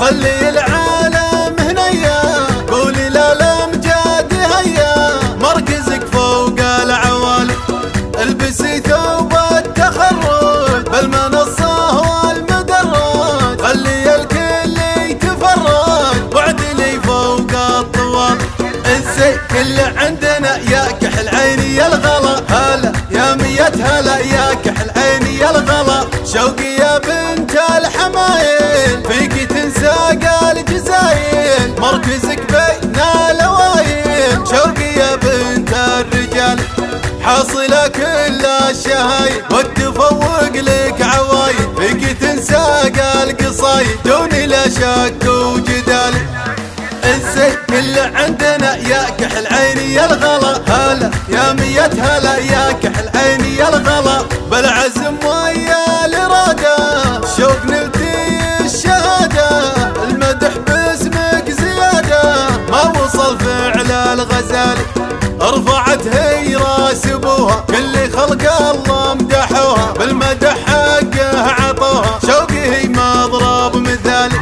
خلي العالم هنيا، قولي للأمجاد هيا، مركزك فوق العوالي، البسي ثوب التخرج بالمنصة والمدرج، خلي الكل يتفرج واعدلي فوق الطوال. الزي كله عندنا يا كحل عيني يا الغلا، هلا يا مية هلا يا كحل عيني يا الغلا، شوقي يا بنت الحمايل فيك تنساق الجزايل، مركزك بين الأوايل، شوقي يا بنت الرجال، حاصلة كل الشهايد والتفوق لك عوايد، فيك تنساق القصايد دوني لا شك وجدال. الزي كله عندنا يا كحل عيني يا الغلا، هلا يا مية هلا يا كحل عيني يا الغلا، بالعزم ويا الإرادة شوق نلتي الشهادة، المدح باسمك زيادة ما وصل فعل الغزالي، رفعت هي راس ابوها كل خلق الله مدحوها، بالمدح حقه عطوها، شوقي هي مضرب مثالي.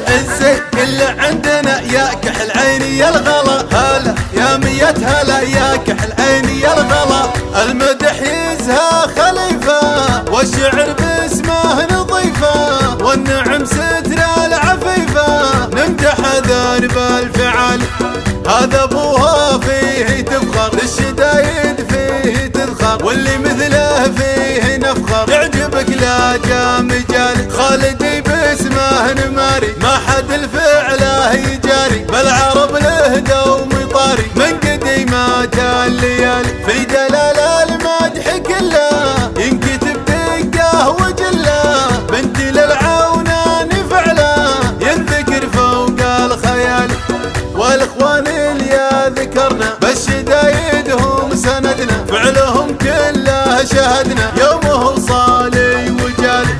الزي كله عندنا يا كحل عيني يا الغلا، هلا يا مية هلا يا كحل عيني يا الغلا، المدح يزهى خليفة والشعر باسمه نظيفة، والنعم ستر العفيفة نمدح ذرب الفعال، هذا ابوها فيه تفخر للشدايد فيه تذخر، واللي مثله فيه نفخر يعجبك لا جا مجال، خالدي باسمه نماري ما حد الفعله يجاري، بالعرب له دوم طاري من قديمات الليالي، في دلال المدح كله ينكتب دقه وجله، بنت للعونان فعله ينذكر فوق الخيال، والاخوان اللي ذكرنا بالشدايدهم سندنا، فعلهم كله شهدنا يومه صالي وجالي.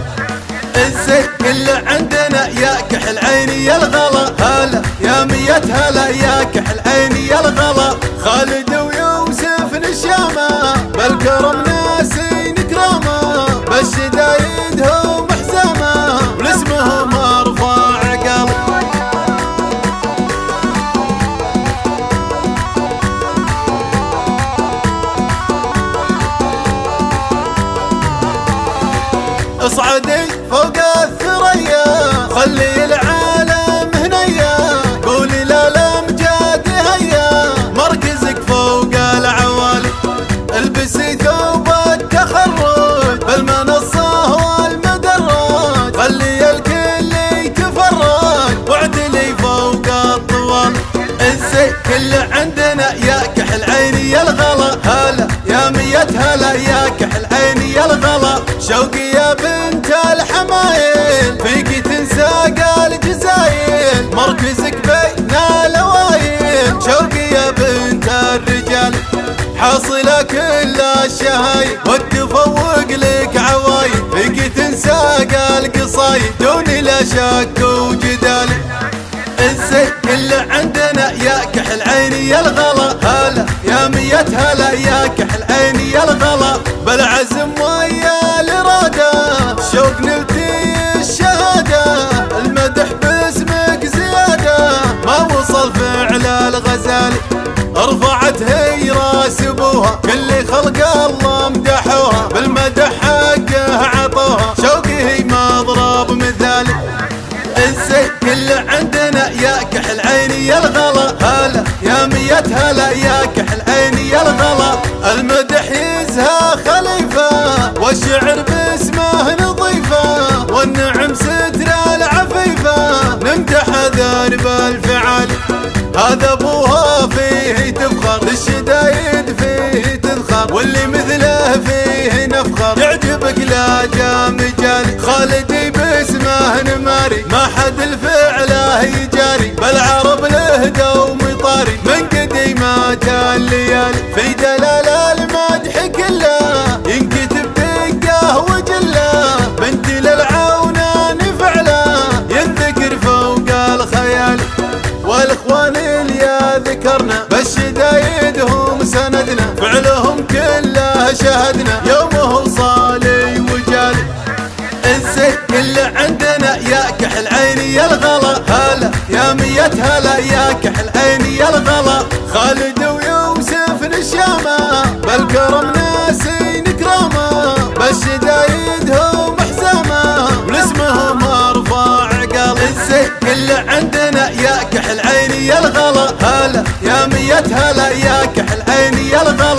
الزي كله عندنا يا كحل عيني يا الغلا، هلا يا مية هلا يا كحل عيني يا الغلا، خالد ويوسف نشامة بالكرم ناسين كرامة، بالشدايدهم حزامة ولاسمهم ارفع قلب. اصعدي فوق الثريا خلي العالم هنيا، قولي للأمجاد هيا، مركزك فوق العوالي، البسي ثوب التخرج بالمنصة والمدرج، خلي الكل يتفرج واعدلي فوق الطوال. الزي كله عندنا يا كحل عيني يا الغلا، هلا يا مية هلا يا كحل عيني يا الغلا، شوقي يا بنت الحمايل فيك تنساق الجزايل، مركزك بين الأوايل، شوقي يا بنت الرجال، حاصلة كل الشهايد والتفوق لك عوايد، فيك تنساق القصايد دوني لا شك وجدال. الزي كله عندنا يا كحل عيني يا الغلا، هلا يا مية هلا يا كحل عيني يا الغلا، بالعزم ويا الإرادة شوق نلتي الشهادة، المدح باسمك زيادة ما وصل فعل الغزالي، رفعت هي راس ابوها كل خلق الله مدحوها، بالمدح حقه عطوها، شوقي هي مضرب مثالي. الزي كله عندنا يا كحل عيني يا الغلا، هلا يا مية هلا يا كحل عيني يا الغلا، المدح يزهى خليفة والشعر باسمه نظيفة، والنعم ستر العفيفة نمدح ذرب الفعال، هذا ابوها فيه تفخر للشدايد فيه تذخر، واللي مثله فيه نفخر يعجبك لا جا مجال، خالدي باسمه نماري ما حد الفعله يجاري، بالعرب له دوم طاري من قديمات الليالي، في دلال المدح كله ينكتب دقه وجله، بنت للعونان فعله ينذكر فوق الخيال، والاخوان اللي ذكرنا بالشدايدهم سندنا، فعلهم كله شهدنا يومه صالي وجالي. الزي كله عندنا يا كحل عيني يا الغلا، هلا يا مية هلا يا كحل عيني يا الغلا. خالد ويوسف الشامة بالكرم ناسين كرامة، بالشدايدهم حزامة ولاسمهم ارفع قلب. الزين عندنا يا كحل عيني يا الغلا، هلا يا مية هلا يا كحل عيني يا الغلا.